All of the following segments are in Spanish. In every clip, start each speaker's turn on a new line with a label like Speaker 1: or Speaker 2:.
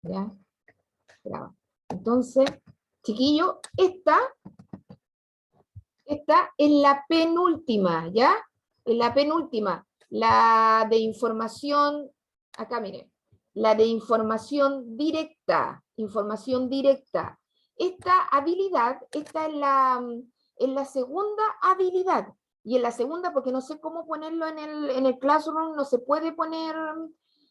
Speaker 1: ¿Ya? Bravo. Entonces, chiquillo, esta es la penúltima, ¿ya? En la penúltima, la de información, acá miren, la de información directa, Esta habilidad, esta es la segunda habilidad, y en la segunda, porque no sé cómo ponerlo en el Classroom, no se puede poner,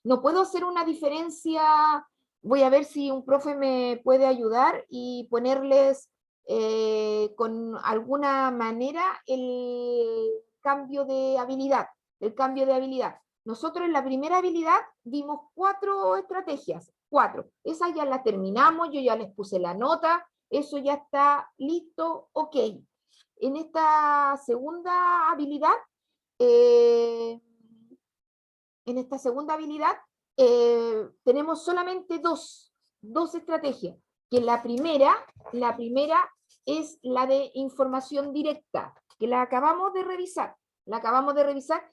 Speaker 1: no puedo hacer una diferencia. Voy a ver si un profe me puede ayudar y ponerles con alguna manera el cambio de habilidad, Nosotros en la primera habilidad vimos 4 estrategias, 4. Esas ya las terminamos, yo ya les puse la nota, eso ya está listo, ok. En esta segunda habilidad, eh, tenemos solamente dos estrategias, que la primera es la de información directa, que la acabamos de revisar,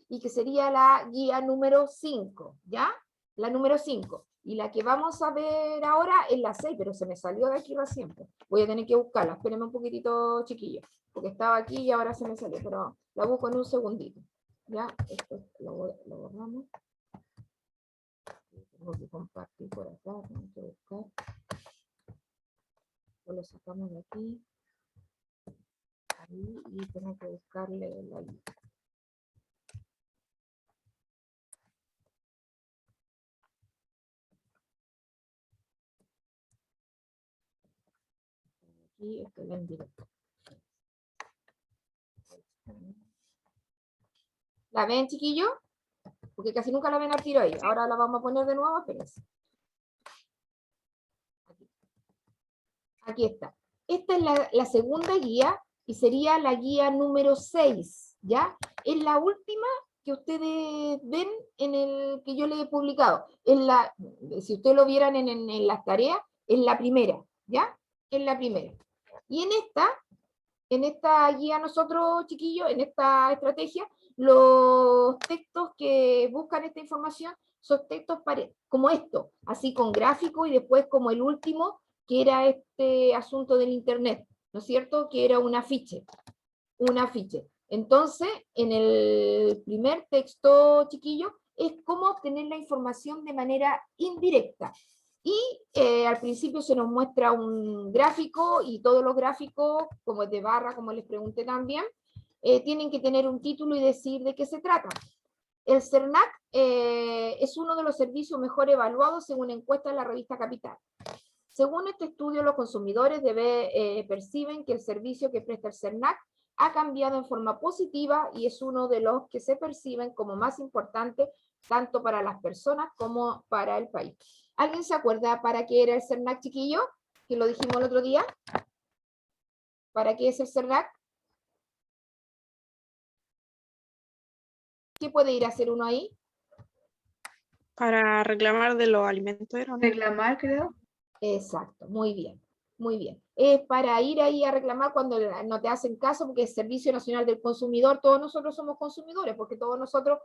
Speaker 1: y que sería la guía número 5, ¿ya? La número 5. Y la que vamos a ver ahora es la 6, pero se me salió de aquí recién. Voy a tener que buscarla, espérenme un poquitito, chiquillos, porque estaba aquí y ahora se me salió, pero la busco en un segundito. ¿Ya? Esto lo borramos. Tengo que compartir por acá, tengo que buscar. Lo sacamos de aquí. Ahí, y tengo que buscarle la lista. Aquí estoy en directo. ¿La ven, chiquillos? Porque casi nunca la ven al tiro ahí. Ahora la vamos a poner de nuevo, espérense. Aquí está. Esta es la segunda guía y sería la guía número 6, ¿ya? Es la última que ustedes ven en el que yo les he publicado. Si ustedes lo vieran en las tareas, es la primera, ¿ya? Es la primera. Y en esta guía nosotros, chiquillos, en esta estrategia, los textos que buscan esta información son textos como esto, así con gráfico, y después como el último, que era este asunto del internet, ¿no es cierto? Que era un afiche. Entonces, en el primer texto, chiquillo, es cómo obtener la información de manera indirecta. Y al principio se nos muestra un gráfico, y todos los gráficos, como es de barra, como les pregunté también, tienen que tener un título y decir de qué se trata. El CERNAC es uno de los servicios mejor evaluados según encuesta de la revista Capital. Según este estudio, los consumidores perciben que el servicio que presta el CERNAC ha cambiado en forma positiva y es uno de los que se perciben como más importante tanto para las personas como para el país. ¿Alguien se acuerda para qué era el CERNAC, chiquillo? Que lo dijimos el otro día. ¿Para qué es el CERNAC? ¿Qué puede ir a hacer uno ahí?
Speaker 2: Para reclamar de los alimentos, ¿no?
Speaker 3: Reclamar, creo.
Speaker 1: Exacto, muy bien, muy bien. Es para ir ahí a reclamar cuando no te hacen caso, porque es Servicio Nacional del Consumidor, todos nosotros somos consumidores, porque todos nosotros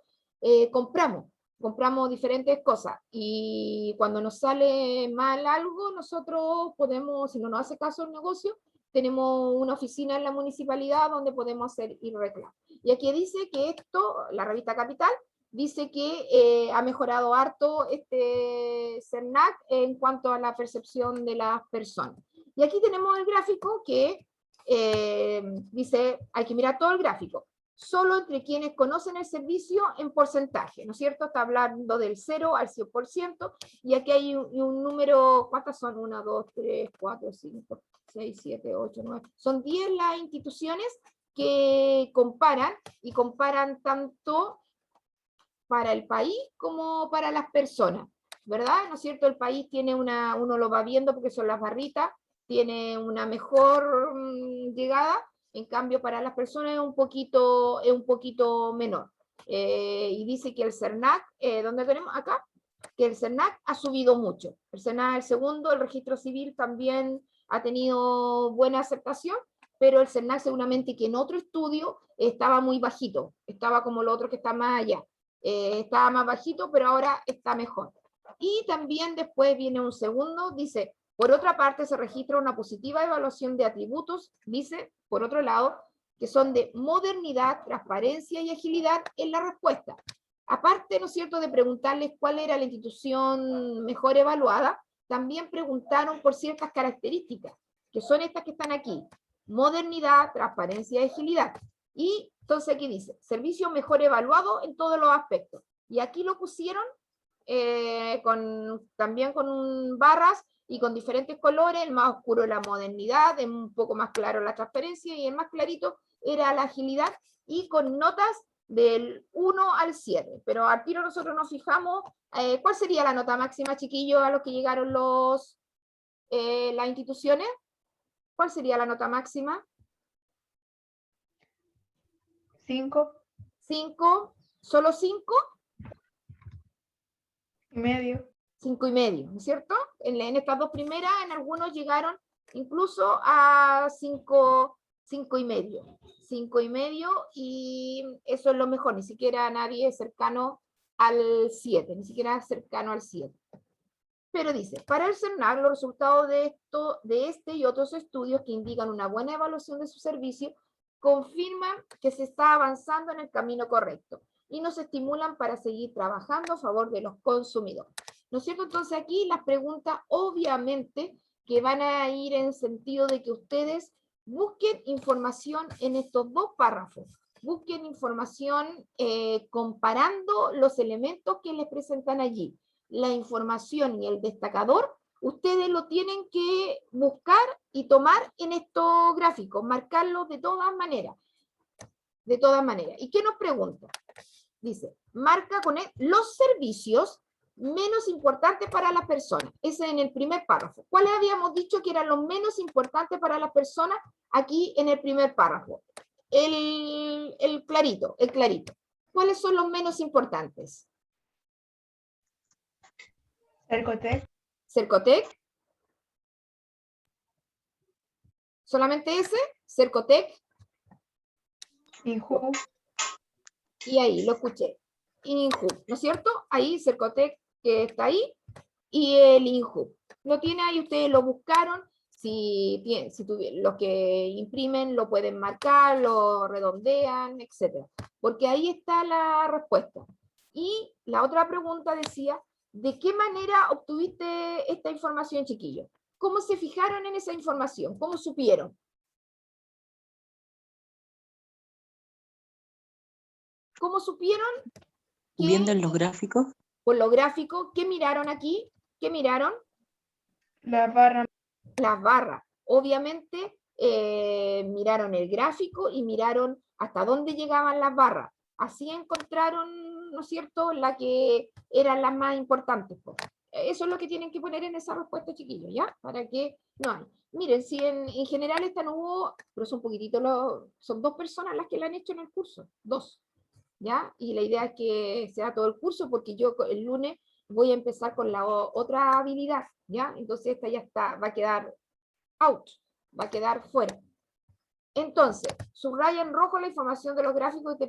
Speaker 1: compramos diferentes cosas, y cuando nos sale mal algo, nosotros podemos, si no nos hace caso el negocio, tenemos una oficina en la municipalidad donde podemos hacer y reclamar. Y aquí dice que esto, la revista Capital, dice que ha mejorado harto este CERNAC en cuanto a la percepción de las personas. Y aquí tenemos el gráfico que dice, hay que mirar todo el gráfico, solo entre quienes conocen el servicio en porcentaje, ¿no es cierto? Está hablando del 0 al 100%, y aquí hay un número, ¿cuántas son? 1, 2, 3, 4, 5, 6, 7, 8, 9, son 10 las instituciones que comparan, y comparan tanto para el país como para las personas, ¿verdad? ¿No es cierto? El país tiene uno lo va viendo porque son las barritas, tiene una mejor llegada, en cambio para las personas es un poquito menor. Y dice que el CERNAC, ¿dónde tenemos? Acá, que el CERNAC ha subido mucho. El CERNAC, el segundo, el registro civil también ha tenido buena aceptación, pero el CERNAC seguramente que en otro estudio estaba muy bajito, estaba como lo otro que está más allá. Estaba más bajito, pero ahora está mejor. Y también después viene un segundo, dice, por otra parte se registra una positiva evaluación de atributos, dice, por otro lado, que son de modernidad, transparencia y agilidad en la respuesta. Aparte, ¿no es cierto?, de preguntarles cuál era la institución mejor evaluada, también preguntaron por ciertas características, que son estas que están aquí: modernidad, transparencia y agilidad. Y entonces aquí dice, servicio mejor evaluado en todos los aspectos. Y aquí lo pusieron también con barras y con diferentes colores. El más oscuro la modernidad, un poco más claro la transparencia, y el más clarito era la agilidad, y con notas del 1 al 7. Pero al tiro nosotros nos fijamos, ¿cuál sería la nota máxima, chiquillos, a los que llegaron las instituciones? ¿Cuál sería la nota máxima?
Speaker 3: 5.
Speaker 1: 5, ¿solo 5?
Speaker 3: 5,5.
Speaker 1: 5,5, ¿no es cierto? En estas dos primeras, en algunos llegaron incluso a 5,5. 5,5, y eso es lo mejor, ni siquiera nadie es cercano al 7, ni siquiera cercano al 7. Pero dice, para el CERNAC, los resultados de este y otros estudios que indican una buena evaluación de su servicio confirman que se está avanzando en el camino correcto y nos estimulan para seguir trabajando a favor de los consumidores. ¿No es cierto? Entonces aquí las preguntas obviamente que van a ir en sentido de que ustedes busquen información en estos dos párrafos. Busquen información comparando los elementos que les presentan allí. La información y el destacador, ustedes lo tienen que buscar y tomar en estos gráficos, marcarlos de todas maneras. De todas maneras. ¿Y qué nos pregunta? Dice, marca con los servicios menos importantes para las personas. Ese en el primer párrafo. ¿Cuáles habíamos dicho que eran los menos importantes para las personas aquí en el primer párrafo? El clarito, el clarito. ¿Cuáles son los menos importantes?
Speaker 3: Cercotec.
Speaker 1: Cercotec. ¿Solamente ese? Cercotec.
Speaker 3: Inju.
Speaker 1: Y ahí, lo escuché. Inju, ¿no es cierto? Ahí, Cercotec, que está ahí, y el Inju. Lo tiene ahí, ustedes lo buscaron. Si los que imprimen lo pueden marcar, lo redondean, etc. Porque ahí está la respuesta. Y la otra pregunta decía, ¿de qué manera obtuviste esta información, chiquillos? ¿Cómo se fijaron en esa información? ¿Cómo supieron? ¿Cómo supieron?
Speaker 2: Viendo en los gráficos.
Speaker 1: Por los gráficos, ¿qué miraron aquí? ¿Qué miraron?
Speaker 3: La barra.
Speaker 1: Las barras. Obviamente miraron el gráfico y miraron hasta dónde llegaban las barras. Así encontraron, ¿no es cierto?, la que eran las más importantes. Eso es lo que tienen que poner en esa respuesta, chiquillos, ¿ya? Para que no hay. Miren, si en general esta no hubo, pero son son 2 personas las que la han hecho en el curso, 2. ¿Ya? Y la idea es que sea todo el curso, porque yo el lunes voy a empezar con la otra habilidad, ¿ya? Entonces esta ya está, va a quedar out, va a quedar fuera. Entonces, subraya en rojo la información de los gráficos que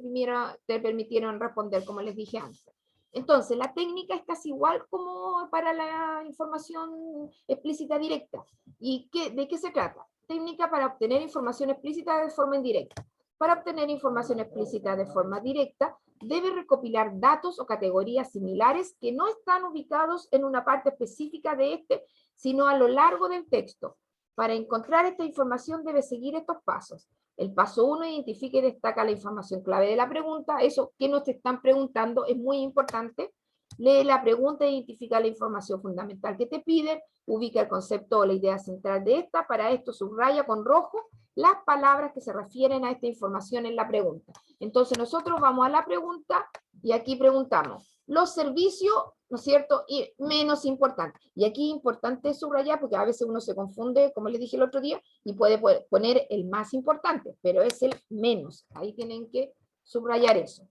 Speaker 1: te permitieron responder, como les dije antes. Entonces, la técnica es casi igual como para la información explícita directa. ¿Y de qué se trata? Técnica para obtener información explícita de forma indirecta. Para obtener información explícita de forma directa, debe recopilar datos o categorías similares que no están ubicados en una parte específica de este, sino a lo largo del texto. Para encontrar esta información debe seguir estos pasos. El paso 1, identifica y destaca la información clave de la pregunta. Eso que nos están preguntando es muy importante. Lee la pregunta e identifica la información fundamental que te piden. Ubica el concepto o la idea central de esta. Para esto subraya con rojo las palabras que se refieren a esta información en la pregunta. Entonces nosotros vamos a la pregunta y aquí preguntamos los servicios, ¿no es cierto?, y menos importantes. Y aquí importante subrayar, porque a veces uno se confunde, como les dije el otro día, y puede poner el más importante, pero es el menos. Ahí tienen que subrayar eso.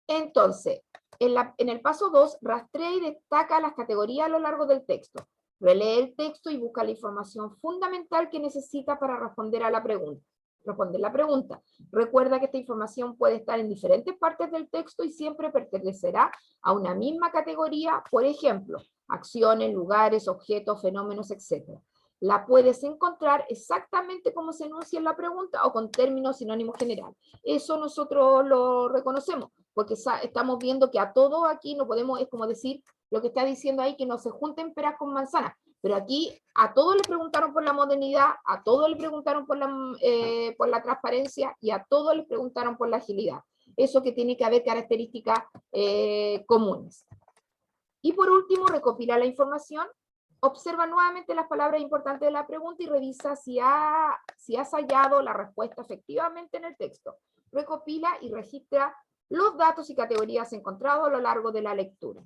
Speaker 1: Entonces, en el paso 2, rastrea y destaca las categorías a lo largo del texto. Relee el texto y busca la información fundamental que necesita para responder a la pregunta. responder la pregunta. Recuerda que esta información puede estar en diferentes partes del texto y siempre pertenecerá a una misma categoría, por ejemplo, acciones, lugares, objetos, fenómenos, etc. La puedes encontrar exactamente como se enuncia en la pregunta o con términos sinónimos generales. Eso nosotros lo reconocemos, porque estamos viendo que a todo aquí no podemos, es como decir, lo que está diciendo ahí, que no se junten peras con manzanas. Pero aquí a todos le preguntaron por la modernidad, a todos le preguntaron por la transparencia y a todos les preguntaron por la agilidad. Eso que tiene que haber características comunes. Y por último, recopila la información, observa nuevamente las palabras importantes de la pregunta y revisa si has hallado la respuesta efectivamente en el texto. Recopila y registra los datos y categorías encontrados a lo largo de la lectura.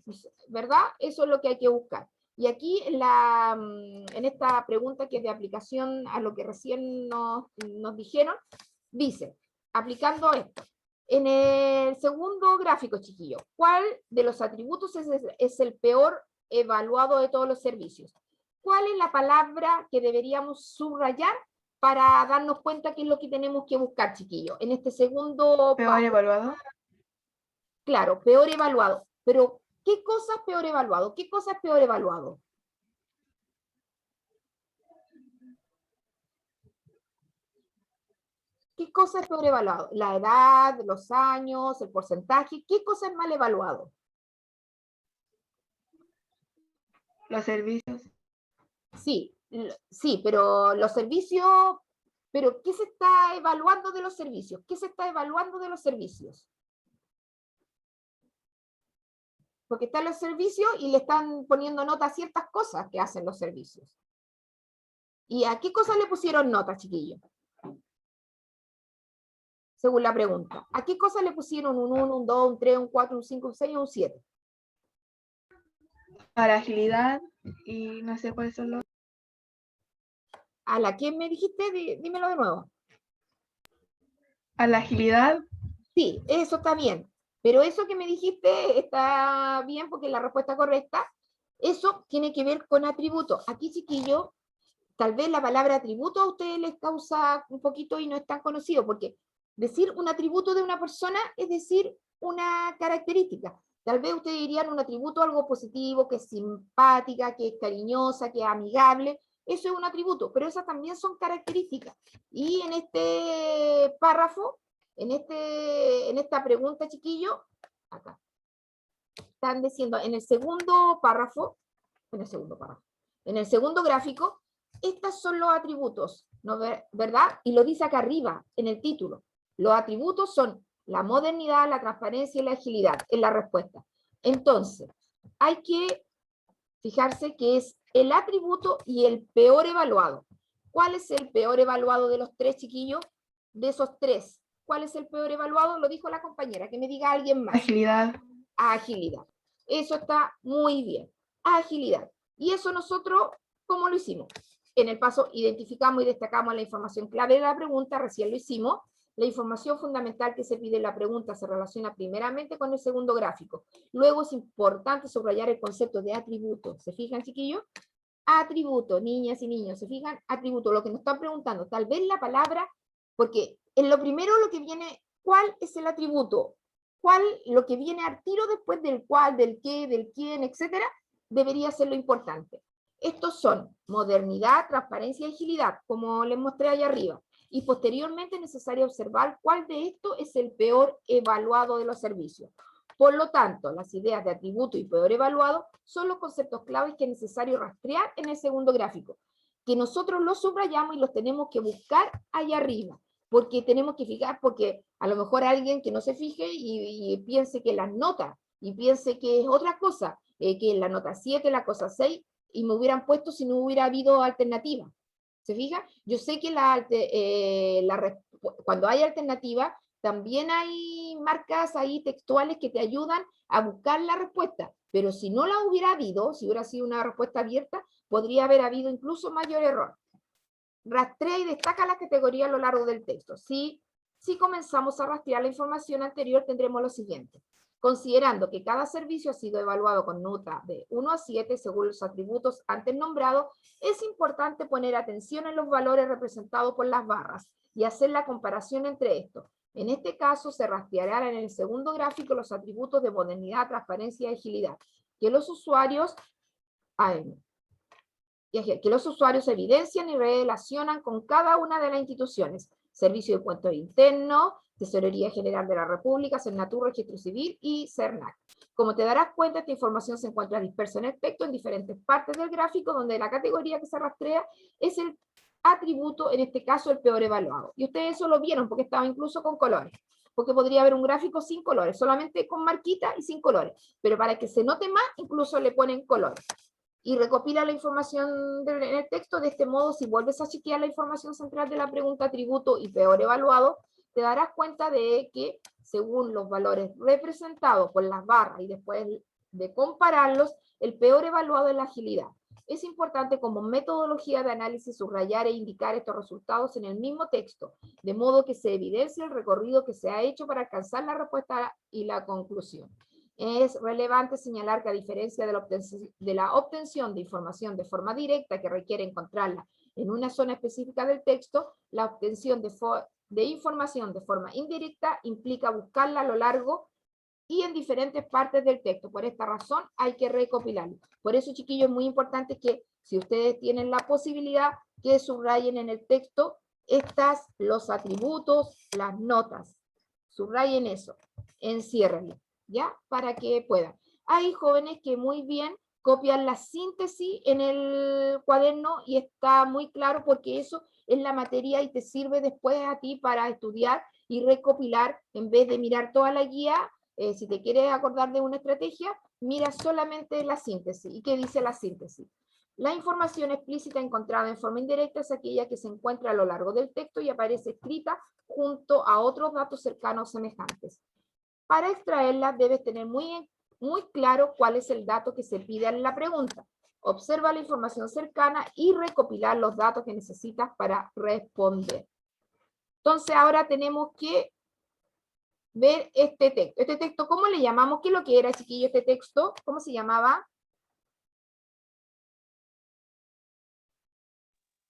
Speaker 1: ¿Verdad? Eso es lo que hay que buscar. Y aquí en esta pregunta que es de aplicación a lo que recién nos dijeron, dice, aplicando esto, en el segundo gráfico, chiquillo, ¿cuál de los atributos es el peor evaluado de todos los servicios? ¿Cuál es la palabra que deberíamos subrayar para darnos cuenta qué es lo que tenemos que buscar, chiquillo? En este segundo...
Speaker 3: Peor evaluado.
Speaker 1: Claro, peor evaluado. Pero, ¿qué cosa es peor evaluado? ¿Qué cosa es peor evaluado? ¿Qué cosa es peor evaluado? La edad, los años, el porcentaje. ¿Qué cosa es mal evaluado?
Speaker 3: Los servicios.
Speaker 1: Sí, pero los servicios, pero ¿qué se está evaluando de los servicios? ¿Qué se está evaluando de los servicios? Porque están los servicios y le están poniendo nota a ciertas cosas que hacen los servicios. ¿Y a qué cosas le pusieron nota, chiquillos? Según la pregunta. ¿A qué cosas le pusieron un 1, un 2, un 3, un 4, un 5, un 6 o un 7?
Speaker 3: A la agilidad y no sé cuáles son los...
Speaker 1: ¿A la que me dijiste? Dímelo de nuevo.
Speaker 3: A la agilidad.
Speaker 1: Sí, eso está bien. Pero eso que me dijiste está bien porque es la respuesta correcta. Eso tiene que ver con atributos. Aquí, chiquillo, tal vez la palabra atributo a ustedes les causa un poquito y no es tan conocido, porque decir un atributo de una persona es decir una característica. Tal vez ustedes dirían un atributo algo positivo, que es simpática, que es cariñosa, que es amigable. Eso es un atributo, pero esas también son características. Y en este párrafo, en esta pregunta, chiquillo, acá, están diciendo en el segundo párrafo, en el segundo gráfico, estos son los atributos, ¿no? ¿Verdad? Y lo dice acá arriba, en el título. Los atributos son la modernidad, la transparencia y la agilidad, en la respuesta. Entonces, hay que fijarse que es el atributo y el peor evaluado. ¿Cuál es el peor evaluado de los tres, chiquillos? De esos tres. ¿Cuál es el peor evaluado? Lo dijo la compañera, que me diga alguien más.
Speaker 3: Agilidad.
Speaker 1: Agilidad. Eso está muy bien. Agilidad. Y eso nosotros, ¿cómo lo hicimos? En el paso identificamos y destacamos la información clave de la pregunta, recién lo hicimos. La información fundamental que se pide en la pregunta se relaciona primeramente con el segundo gráfico. Luego es importante subrayar el concepto de atributo. ¿Se fijan, chiquillos? Atributo, niñas y niños, ¿se fijan? Atributo, lo que nos están preguntando. Tal vez la palabra, porque en lo primero lo que viene, ¿cuál es el atributo? ¿Cuál, lo que viene al tiro después del cuál, del qué, del quién, etcétera, debería ser lo importante? Estos son modernidad, transparencia y agilidad, como les mostré allá arriba. Y posteriormente es necesario observar cuál de estos es el peor evaluado de los servicios. Por lo tanto, las ideas de atributo y peor evaluado son los conceptos claves que es necesario rastrear en el segundo gráfico, que nosotros los subrayamos y los tenemos que buscar allá arriba, porque tenemos que fijar, porque a lo mejor alguien que no se fije y piense que las notas, y piense que es otra cosa, que es la nota 7, la cosa 6, y me hubieran puesto si no hubiera habido alternativa. ¿Se fija? Yo sé que cuando hay alternativa, también hay marcas ahí textuales que te ayudan a buscar la respuesta, pero si no la hubiera habido, si hubiera sido una respuesta abierta, podría haber habido incluso mayor error. Rastrea y destaca la categoría a lo largo del texto. Si comenzamos a rastrear la información anterior, tendremos lo siguiente. Considerando que cada servicio ha sido evaluado con nota de 1 a 7 según los atributos antes nombrados, es importante poner atención en los valores representados por las barras y hacer la comparación entre estos. En este caso, se rastrearán en el segundo gráfico los atributos de modernidad, transparencia y agilidad, que los usuarios evidencian y relacionan con cada una de las instituciones. Servicio de Impuestos Internos, Tesorería General de la República, Senatur, Registro Civil y CERNAC. Como te darás cuenta, esta información se encuentra dispersa en el texto en diferentes partes del gráfico, donde la categoría que se rastrea es el atributo, en este caso el peor evaluado. Y ustedes eso lo vieron porque estaba incluso con colores, porque podría haber un gráfico sin colores, solamente con marquita y sin colores, pero para que se note más, incluso le ponen colores. Y recopila la información en el texto. De este modo, si vuelves a chequear la información central de la pregunta atributo y peor evaluado, te darás cuenta de que según los valores representados por las barras y después de compararlos, el peor evaluado es la agilidad. Es importante como metodología de análisis subrayar e indicar estos resultados en el mismo texto, de modo que se evidencie el recorrido que se ha hecho para alcanzar la respuesta y la conclusión. Es relevante señalar que a diferencia de la obtención de información de forma directa que requiere encontrarla en una zona específica del texto, la obtención de información de forma indirecta implica buscarla a lo largo y en diferentes partes del texto. Por esta razón hay que recopilarlo. Por eso, chiquillos, es muy importante que si ustedes tienen la posibilidad, que subrayen en el texto los atributos, las notas. Subrayen eso, enciérrenlo, ¿ya? Para que puedan. Hay jóvenes que muy bien copian la síntesis en el cuaderno y está muy claro porque eso es la materia y te sirve después a ti para estudiar y recopilar en vez de mirar toda la guía. Si te quieres acordar de una estrategia, mira solamente la síntesis. ¿Y qué dice la síntesis? La información explícita encontrada en forma indirecta es aquella que se encuentra a lo largo del texto y aparece escrita junto a otros datos cercanos semejantes. Para extraerla debes tener muy claro cuál es el dato que se pide en la pregunta. Observa la información cercana y recopilar los datos que necesitas para responder. Entonces ahora tenemos que ver este texto. Este texto, ¿cómo le llamamos? ¿Qué es lo que era, chiquillo, este texto? ¿Cómo se llamaba?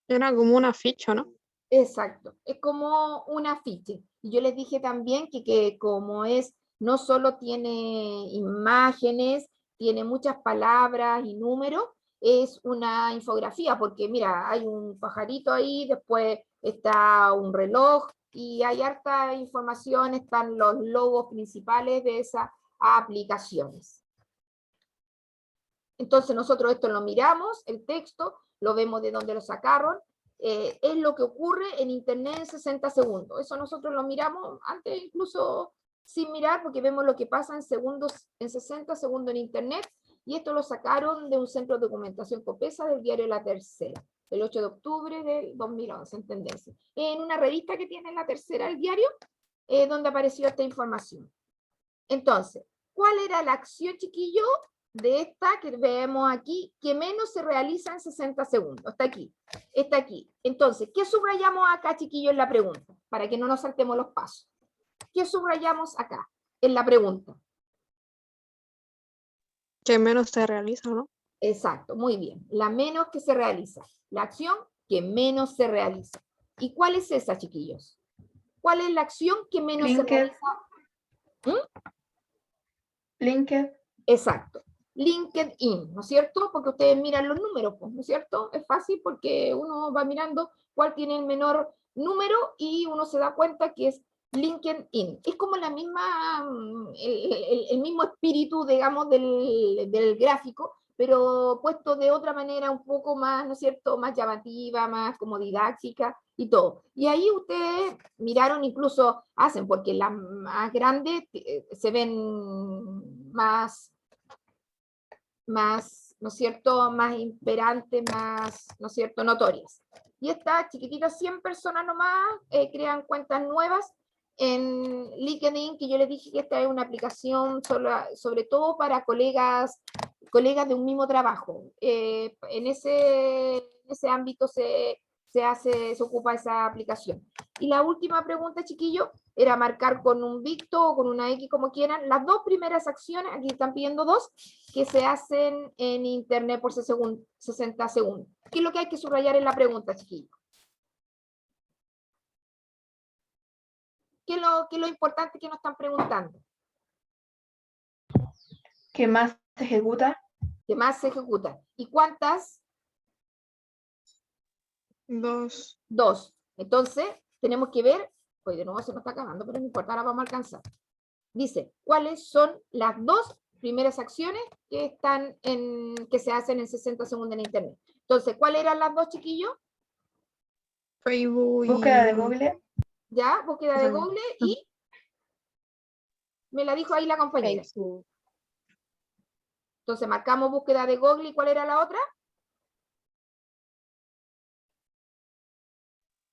Speaker 4: Era como una ficha, ¿no?
Speaker 1: Exacto, es como un afiche. Y yo les dije también que como es, no solo tiene imágenes, tiene muchas palabras y números, es una infografía, porque mira, hay un pajarito ahí, después está un reloj, y hay harta información, están los logos principales de esas aplicaciones. Entonces nosotros esto lo miramos, el texto, lo vemos de dónde lo sacaron, es lo que ocurre en internet en 60 segundos. Eso nosotros lo miramos antes incluso sin mirar, porque vemos lo que pasa en 60 segundos en internet, y esto lo sacaron de un centro de documentación COPESA del diario La Tercera, el 8 de octubre del 2011, en tendencia. En una revista que tiene La Tercera, el diario, donde apareció esta información. Entonces, ¿cuál era la acción, chiquillo, de esta que vemos aquí, que menos se realiza en 60 segundos? Está aquí, está aquí. Entonces, ¿qué subrayamos acá, chiquillo, en la pregunta? Para que no nos saltemos los pasos. ¿Qué subrayamos acá, en la pregunta?
Speaker 4: Que menos se realiza, ¿no?
Speaker 1: Exacto, muy bien. La menos que se realiza. La acción que menos se realiza. ¿Y cuál es esa, chiquillos? ¿Cuál es la acción que menos se realiza?
Speaker 3: LinkedIn.
Speaker 1: Exacto. LinkedIn, ¿no es cierto? Porque ustedes miran los números, ¿no es cierto? Es fácil porque uno va mirando cuál tiene el menor número y uno se da cuenta que es LinkedIn. Es como la misma, el mismo espíritu, digamos, del gráfico, pero puesto de otra manera un poco más, ¿no es cierto?, más llamativa, más como didáctica y todo. Y ahí ustedes miraron, incluso hacen, porque las más grandes se ven más, ¿no es cierto?, más imperantes, más, ¿no es cierto?, notorias. Y estas chiquititas 100 personas nomás crean cuentas nuevas en LinkedIn, que yo les dije que esta es una aplicación sobre todo para colegas de un mismo trabajo. En ese ámbito se ocupa esa aplicación. Y la última pregunta, chiquillos, era marcar con un Victo o con una X, como quieran, las dos primeras acciones, aquí están pidiendo dos, que se hacen en internet por 60 segundos. ¿Qué es lo que hay que subrayar en la pregunta, chiquillos? ¿Qué es lo importante que nos están preguntando?
Speaker 3: ¿Qué más se ejecuta?
Speaker 1: ¿Qué más se ejecuta? ¿Y cuántas?
Speaker 4: 2.
Speaker 1: Dos. Entonces, tenemos que ver, pues de nuevo se nos está acabando, pero no importa, ahora vamos a alcanzar. Dice, ¿cuáles son las dos primeras acciones que se hacen en 60 segundos en internet? Entonces, ¿cuáles eran las dos, chiquillos?
Speaker 4: Facebook
Speaker 3: Búsqueda de
Speaker 4: y
Speaker 3: Google.
Speaker 1: Ya, búsqueda de Google y me la dijo ahí la compañera.
Speaker 2: Facebook.
Speaker 1: Entonces, marcamos búsqueda de Google y ¿cuál era la otra?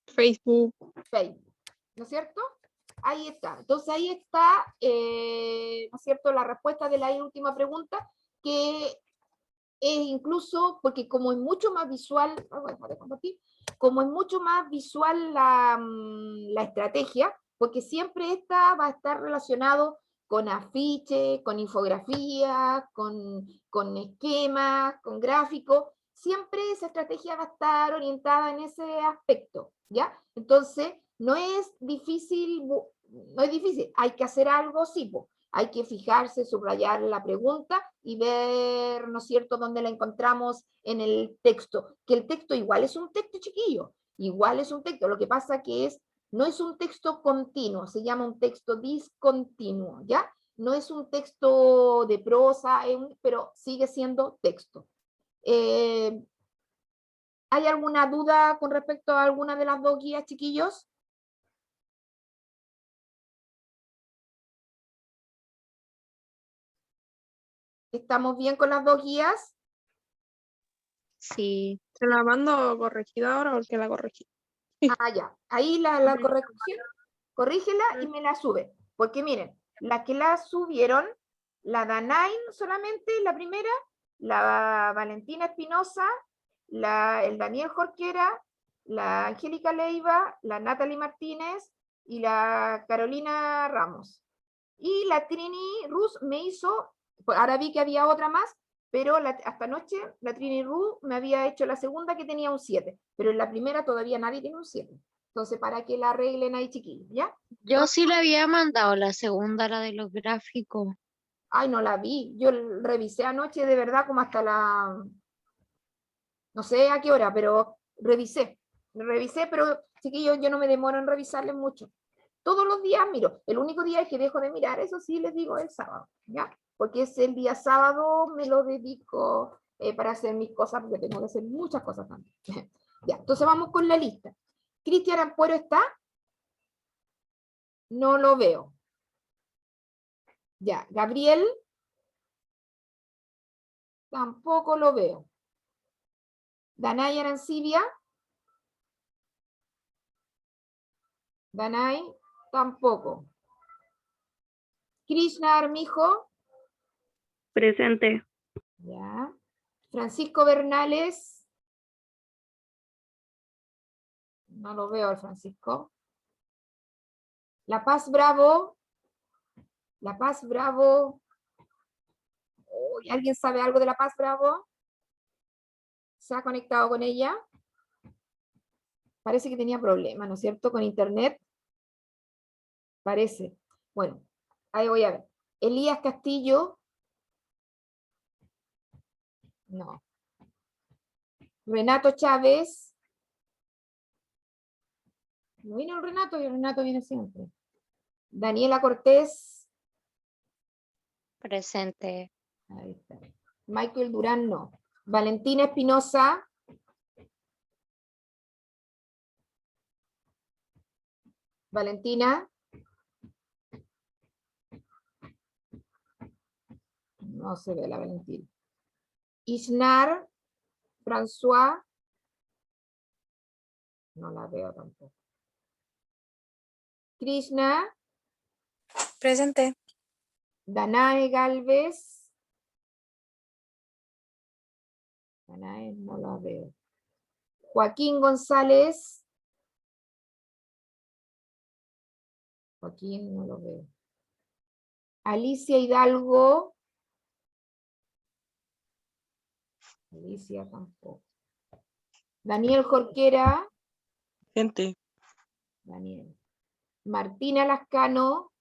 Speaker 4: Facebook.
Speaker 1: Facebook, ¿no es cierto? Ahí está. Entonces ahí está, ¿no es cierto?, la respuesta de la última pregunta, que es incluso, porque como es mucho más visual, como es mucho más visual la estrategia, porque siempre esta va a estar relacionado con afiches, con infografías, con esquemas, con gráficos, siempre esa estrategia va a estar orientada en ese aspecto, ¿ya? Entonces, no es difícil, hay que hacer algo, sí, po. Hay que fijarse, subrayar la pregunta y ver, ¿no es cierto?, dónde la encontramos en el texto. Que el texto igual es un texto, chiquillo, igual es un texto. Lo que pasa que no es un texto continuo, se llama un texto discontinuo, ¿ya? No es un texto de prosa, pero sigue siendo texto. ¿Hay alguna duda con respecto a alguna de las dos guías, chiquillos? ¿Estamos bien con las dos guías?
Speaker 2: Sí.
Speaker 4: Se la mando corregida ahora porque la corregí.
Speaker 1: Ah, ya. Ahí la corrección, corrígela y me la sube. Porque miren, las que la subieron, la Danain solamente, la primera, la Valentina Espinosa, el Daniel Jorquera, la Angélica Leiva, la Natalie Martínez y la Carolina Ramos. Y la Trini Rus me hizo, ahora vi que había otra más, pero hasta anoche la Trini Rus me había hecho la segunda que tenía un 7, pero en la primera todavía nadie tiene un 7. Entonces, para que la arreglen ahí, chiquillos, ¿ya?
Speaker 2: Yo sí le había mandado la segunda, la de los gráficos.
Speaker 1: Ay, no la vi. Yo revisé anoche de verdad como hasta no sé a qué hora, pero revisé, pero chiquillos, yo no me demoro en revisarles mucho. Todos los días miro. El único día que dejo de mirar, eso sí les digo, el sábado, ¿ya? Porque es el día sábado, me lo dedico para hacer mis cosas, porque tengo que hacer muchas cosas también. Ya, entonces vamos con la lista. ¿Cristian Ampuero está? No lo veo. Ya, Gabriel. Tampoco lo veo. Danay Arancibia. Danay, tampoco. Krishna Armijo.
Speaker 5: Presente.
Speaker 1: Ya. Francisco Bernales. No lo veo al Francisco. La Paz Bravo. La Paz Bravo. Oh, ¿alguien sabe algo de La Paz Bravo? ¿Se ha conectado con ella? Parece que tenía problemas, ¿no es cierto? Con internet. Parece. Bueno, ahí voy a ver. Elías Castillo. No. Renato Chávez. No vino el Renato viene siempre. Daniela Cortés.
Speaker 2: Presente.
Speaker 1: Ahí está. Michael Durán, no. Valentina Espinosa. Valentina. No se ve la Valentina. Isnar. François. No la veo tampoco. Krishna.
Speaker 6: Presente.
Speaker 1: Danae Galvez. Danae no la veo. Joaquín González. Joaquín no lo veo. Alicia Hidalgo. Alicia tampoco. Daniel Jorquera.
Speaker 7: Presente.
Speaker 1: Daniel. Martina Lascano.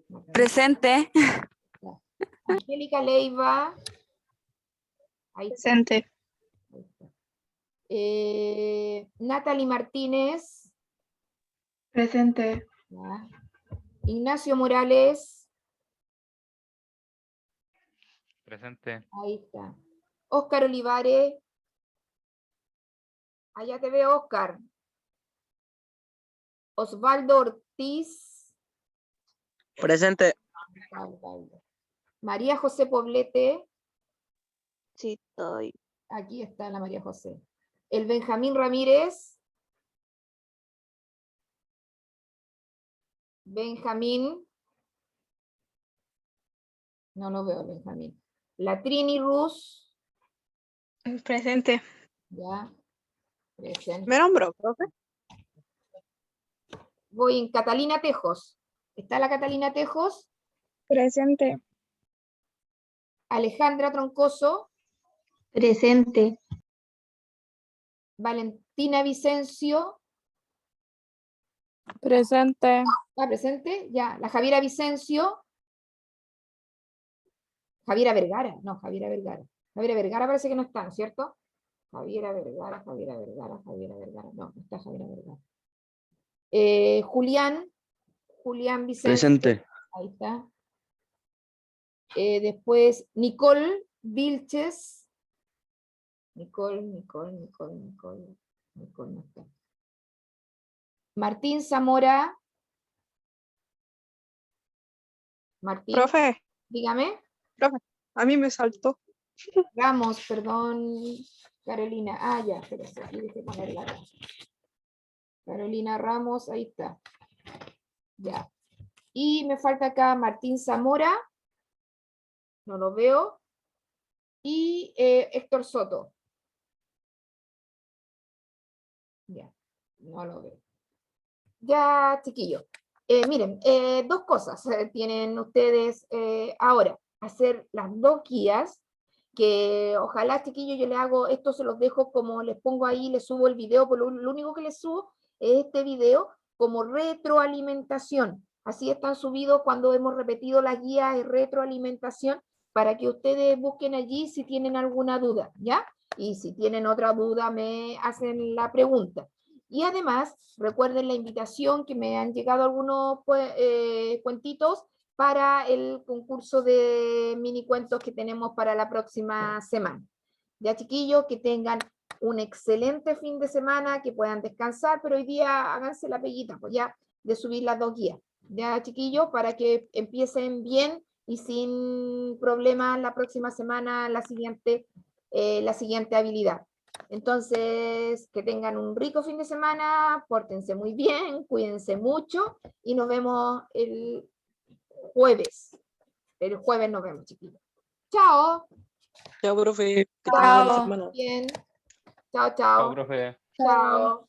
Speaker 1: Martina.
Speaker 6: Presente.
Speaker 1: Angélica Leiva. Ahí está.
Speaker 3: Presente.
Speaker 1: Ahí está. Natalie Martínez.
Speaker 3: Presente.
Speaker 1: Ya. Ignacio Morales.
Speaker 8: Presente.
Speaker 1: Ahí está. Óscar Olivares. Allá te veo, Óscar. Osvaldo Ortiz.
Speaker 7: Presente.
Speaker 1: Osvaldo. María José Poblete.
Speaker 5: Sí, estoy.
Speaker 1: Aquí está la María José. El Benjamín Ramírez. Benjamín. No lo veo, Benjamín. La Trini Rus.
Speaker 4: Presente.
Speaker 1: Ya. Presente.
Speaker 4: ¿Me nombró, profe?
Speaker 1: Voy en Catalina Tejos. ¿Está la Catalina Tejos?
Speaker 4: Presente.
Speaker 1: Alejandra Troncoso.
Speaker 3: Presente.
Speaker 1: Valentina Vicencio.
Speaker 4: Presente.
Speaker 1: ¿Está presente? Ya. La Javiera Vicencio. Javiera Vergara. No, Javiera Vergara. Javiera Vergara parece que no está, ¿no es cierto? Javiera Vergara, Javiera Vergara, Javiera Vergara. No, no está Javiera Vergara. Julián Vicencio.
Speaker 7: Presente.
Speaker 1: Ahí está. Después Nicole Vilches. Nicole no está. Martín Zamora. Martín,
Speaker 4: Profe,
Speaker 1: dígame.
Speaker 4: a mí me saltó.
Speaker 1: Ramos, perdón, Carolina. Ah, ya, espérate, aquí dejé ponerla. Carolina Ramos, ahí está. Ya. Y me falta acá Martín Zamora. No lo veo. Y Héctor Soto. Ya, no lo veo. Ya, chiquillos. Miren, dos cosas tienen ustedes ahora. Hacer las dos guías, que ojalá, chiquillos, yo les hago, esto se los dejo como les pongo ahí, les subo el video, pero lo único que les subo es este video como retroalimentación. Así están subidos cuando hemos repetido las guías de retroalimentación, para que ustedes busquen allí si tienen alguna duda, ¿ya? Y si tienen otra duda, me hacen la pregunta. Y además, recuerden la invitación que me han llegado algunos cuentitos para el concurso de mini cuentos que tenemos para la próxima semana. Ya, chiquillos, que tengan un excelente fin de semana, que puedan descansar, pero hoy día háganse la peguita, pues ya, de subir las dos guías. Ya, chiquillos, para que empiecen bien y sin problemas la próxima semana, la siguiente habilidad. Entonces, que tengan un rico fin de semana, pórtense muy bien, cuídense mucho y nos vemos el jueves. El jueves nos vemos, chiquillos. Chao.
Speaker 7: Chao, profe. Que
Speaker 6: Chao.
Speaker 7: tengan buena semana.
Speaker 1: Bien.
Speaker 8: Chao,
Speaker 1: Chao, chao.
Speaker 8: profe.
Speaker 1: Chao.